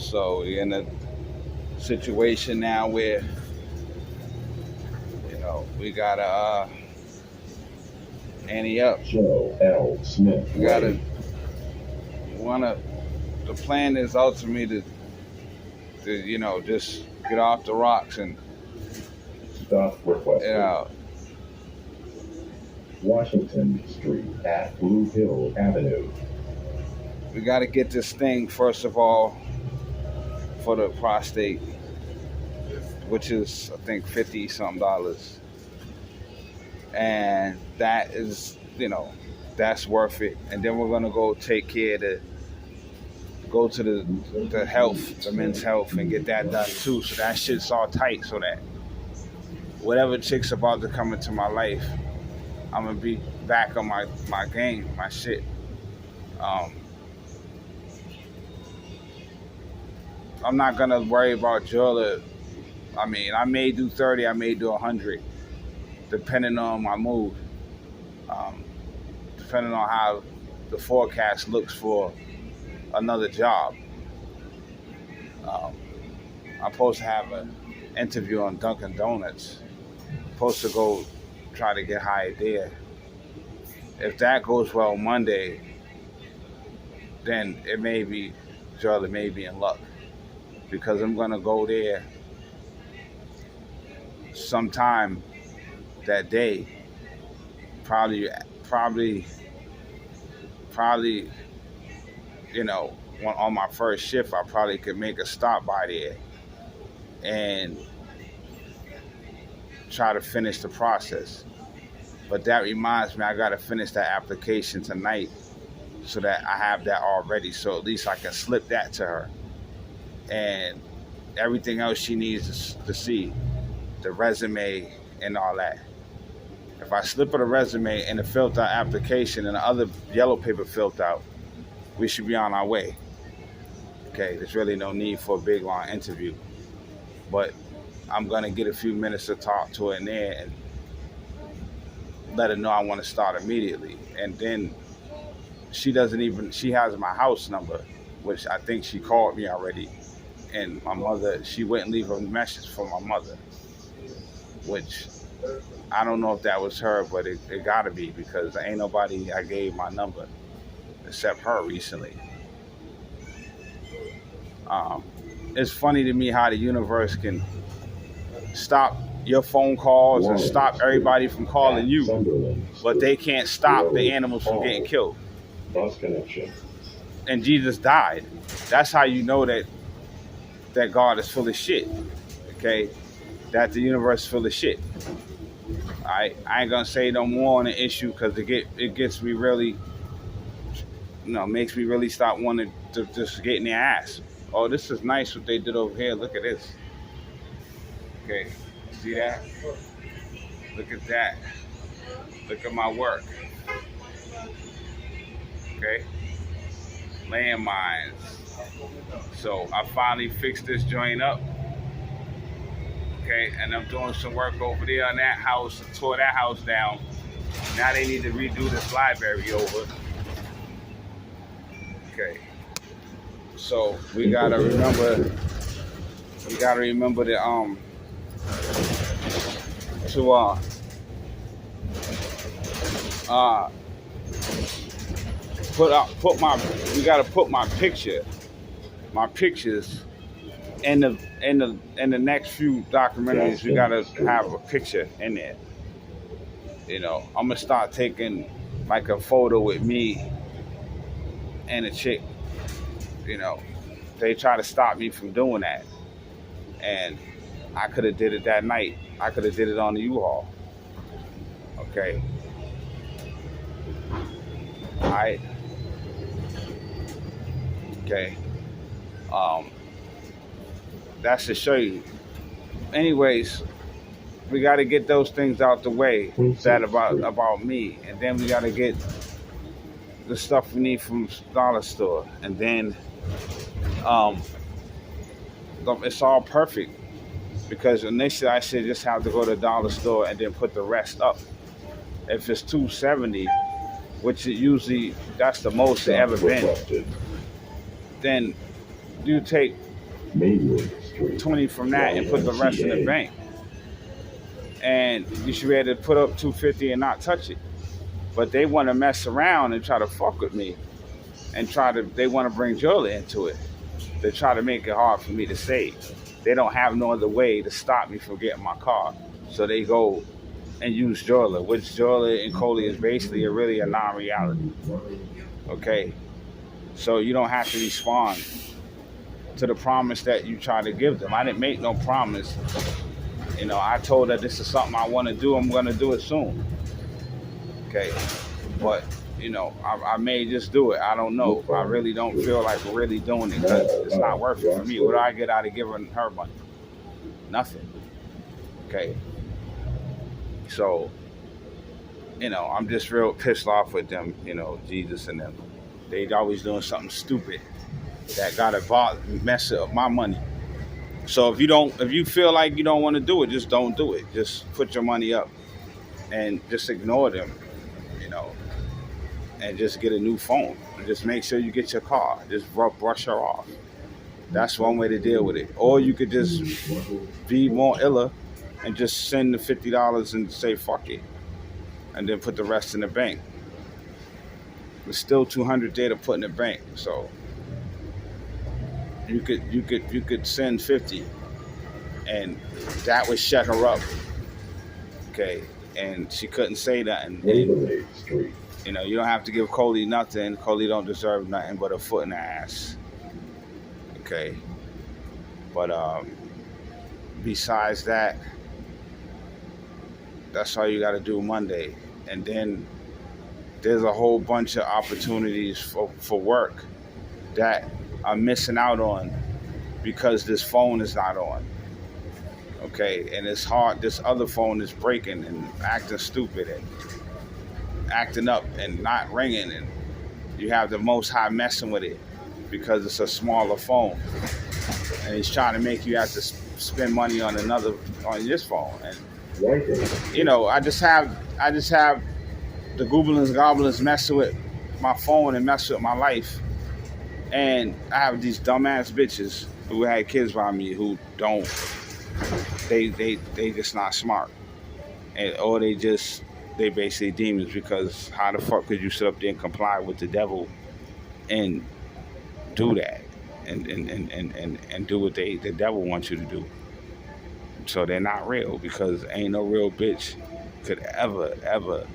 So we're in a situation now where we gotta ante up. Joe L. Smith. We gotta wanna. The plan is ultimately to just get off the rocks and Stop requested. uh, Washington Street at Blue Hill Avenue. we gotta get this thing first of all for the prostate, which is I think $50-something, and that is that's worth it. And then we're gonna go take care of go to the health, the men's health, and get that done too. So that shit's all tight, so that whatever chick's about to come into my life, I'm gonna be back on my game, my shit. I'm not gonna worry about Jorla. I mean, I may do 30, I may do 100, depending on my mood, depending on how the forecast looks for another job. I'm supposed to have an interview on Dunkin' Donuts. Supposed to go try to get hired there. If that goes well Monday, then it may be Jorla may be in luck, because I'm gonna go there sometime that day. Probably, on my first shift, I probably could make a stop by there and try to finish the process. But that reminds me, I gotta finish that application tonight so that I have that all ready. So at least I can slip that to her. And everything else she needs to see, the resume and all that. If I slip her the resume and the filled out application and the other yellow paper filled out, we should be on our way. Okay, there's really no need for a big long interview. But I'm gonna get a few minutes to talk to her in there and let her know I want to start immediately. And then she has my house number, which I think she called me already. And my mother, she wouldn't leave a message for my mother, which I don't know if that was her, but it gotta be, because ain't nobody I gave my number except her recently. It's funny to me how the universe can stop your phone calls and stop everybody from calling you, but they can't stop the animals from getting killed. Bus connection. And Jesus died. That's how you know that God is full of shit. Okay? That the universe is full of shit. I ain't gonna say no more on the issue, because it gets me really, makes me really stop wanting to just get in their ass. Oh, this is nice what they did over here. Look at this. Okay, see that? Look at that. Look at my work. Okay, landmines. So I finally fixed this joint up. Okay, and I'm doing some work over there on that house. I tore that house down. Now they need to redo this library over. Okay. So we gotta remember that we gotta put my pictures in the next few documentaries. We gotta have a picture in there. I'm gonna start taking like a photo with me and a chick. They try to stop me from doing that, and I could have did it that night. I could have did it on the U-Haul. Okay. All right. Okay. That's to show you. Anyways, we got to get those things out the way that about me, and then we got to get the stuff we need from dollar store, and then it's all perfect, because initially I should just have to go to the dollar store and then put the rest up. If it's $270, which it usually that's the most it ever been, then you take Maywood Street, 20 from that and put the rest in the bank. And you should be able to put up 250 and not touch it. But they want to mess around and try to fuck with me and they want to bring Jola into it. They try to make it hard for me to save. They don't have no other way to stop me from getting my car. So they go and use Jola, which Jola and Coley is basically a non-reality. Okay? So you don't have to respond to the promise that you try to give them. I didn't make no promise. You know, I told her this is something I want to do. I'm going to do it soon. Okay? But, you know, I may just do it. I don't know. I really don't feel like really doing it because it's not worth it for me. What do I get out of giving her money? Nothing. Okay? So, you know, I'm just real pissed off with them, you know, Jesus and them. They always doing something stupid that gotta mess up my money. So if you feel like you don't want to do it, just don't do it. Just put your money up and just ignore them, you know, and just get a new phone. And just make sure you get your car. Just brush her off. That's one way to deal with it. Or you could just be more iller and just send the $50 and say fuck it, and then put the rest in the bank. There's still $200 there to put in the bank, so you could send 50, and that would shut her up. Okay, and she couldn't say nothing. Waverly Street. You know, you don't have to give Coley nothing. Coley don't deserve nothing but a foot in the ass. Okay, but besides that, that's all you got to do Monday. And then there's a whole bunch of opportunities for work that I'm missing out on because this phone is not on. Okay, and it's hard. This other phone is breaking and acting stupid and acting up and not ringing. And you have the Most High messing with it because it's a smaller phone. And he's trying to make you have to spend money on this phone. And you know, I just have the goblins messing with my phone and messing with my life. And I have these dumbass bitches who had kids by me who don't, they just not smart. Or they basically demons, because how the fuck could you sit up there and comply with the devil and do that and do what the devil wants you to do? So they're not real, because ain't no real bitch could ever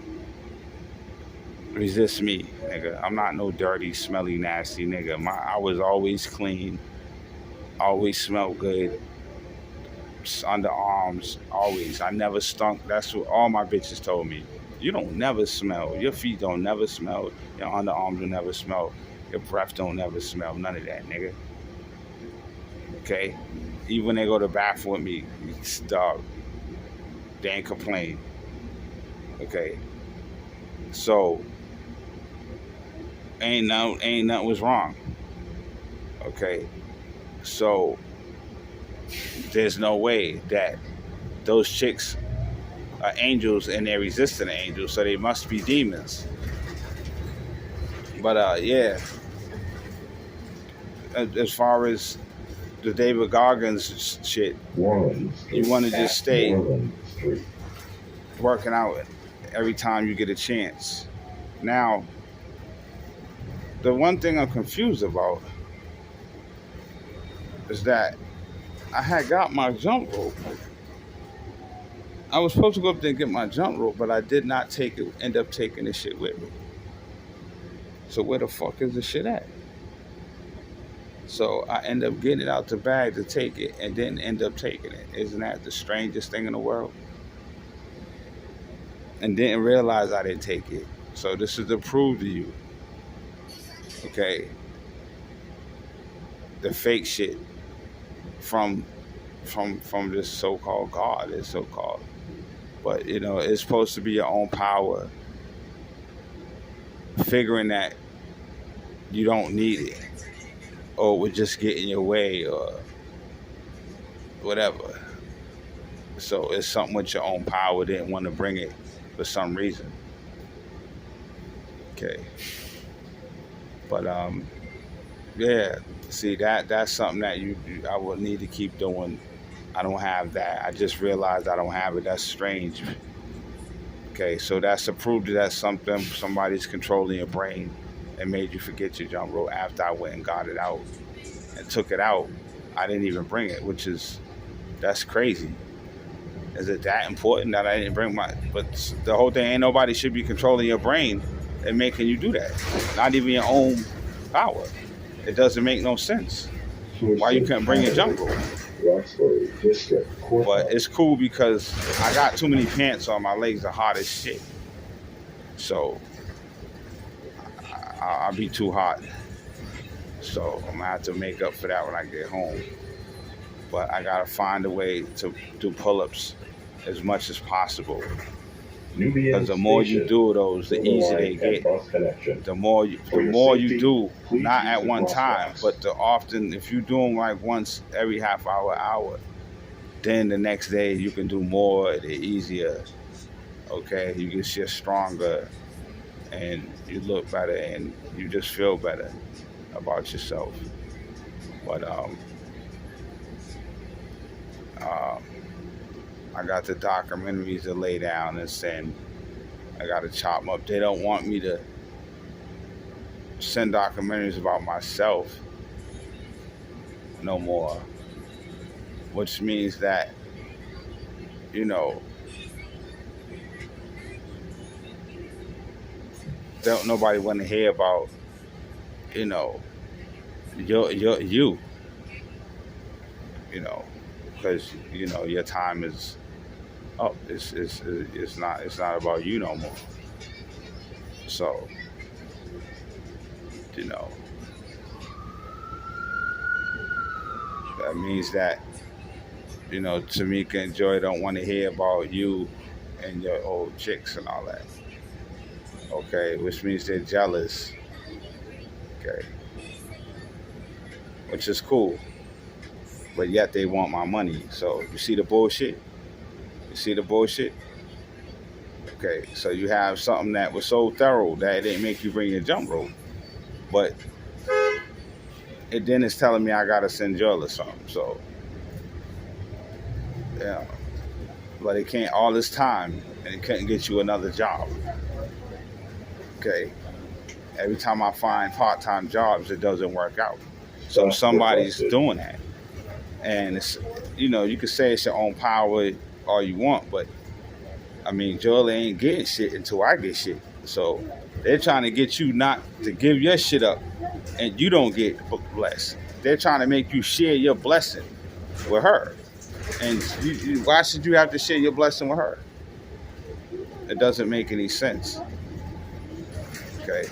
resist me, nigga. I'm not no dirty, smelly, nasty nigga. I was always clean, always smelled good, underarms, always. I never stunk. That's what all my bitches told me. You don't never smell. Your feet don't never smell. Your underarms don't never smell. Your breath don't never smell. None of that, nigga. Okay? Even when they go to the bathroom with me, dog, they ain't complain. Okay? So, ain't nothing was wrong. Okay? So, there's no way that those chicks are angels and they're resistant angels, so they must be demons. But, yeah. As far as the David Goggins shit, you want to just stay working out every time you get a chance. Now, the one thing I'm confused about is that I had got my jump rope. I was supposed to go up there and get my jump rope, but I did not end up taking this shit with me. So where the fuck is the shit at? So I end up getting it out the bag to take it and didn't end up taking it. Isn't that the strangest thing in the world? And didn't realize I didn't take it. So this is to prove to you, okay, the fake shit from this so-called God, it's so-called. But, you know, it's supposed to be your own power, figuring that you don't need it, or it would just get in your way, or whatever. So it's something with your own power, didn't want to bring it for some reason. Okay. But, yeah, See, that's something that I would need to keep doing. I don't have that. I just realized I don't have it. That's strange. Okay, so that's a proof that somebody's controlling your brain and made you forget your jump rope after I went and got it out and took it out. I didn't even bring it, that's crazy. Is it that important that I didn't bring but the whole thing, ain't nobody should be controlling your brain and making you do that. Not even your own power. It doesn't make no sense. Why you couldn't bring your jump rope? Roxbury District Court. But it's cool because I got too many pants on. My legs are hot as shit. So I'll be too hot. So I'm gonna have to make up for that when I get home. But I gotta find a way to do pull-ups as much as possible. Because the more you do those, the easier they get. The more you do, not at one time, but the often. If you do them like once every half hour, then the next day you can do more. They're easier. Okay, you get shit stronger, and you look better, and you just feel better about yourself. But I got the documentaries to lay down and send. I got to chop them up. They don't want me to send documentaries about myself no more, which means that, don't nobody want to hear about, you, because your time is up. It's not about you no more. So that means that Tamika and Joy don't want to hear about you and your old chicks and all that. Okay, which means they're jealous. Okay, which is cool, but yet they want my money. So you see the bullshit. Okay, so you have something that was so thorough that it didn't make you bring your jump rope, but then it's telling me I gotta send Joel or something. So yeah, but it can't all this time, and it couldn't get you another job. Okay, every time I find part-time jobs, it doesn't work out. So somebody's doing that, and it's you can say it's your own power all you want, but I mean, Joel ain't getting shit until I get shit. So they're trying to get you not to give your shit up, and you don't get blessed. They're trying to make you share your blessing with her. And why should you have to share your blessing with her? It doesn't make any sense. Okay.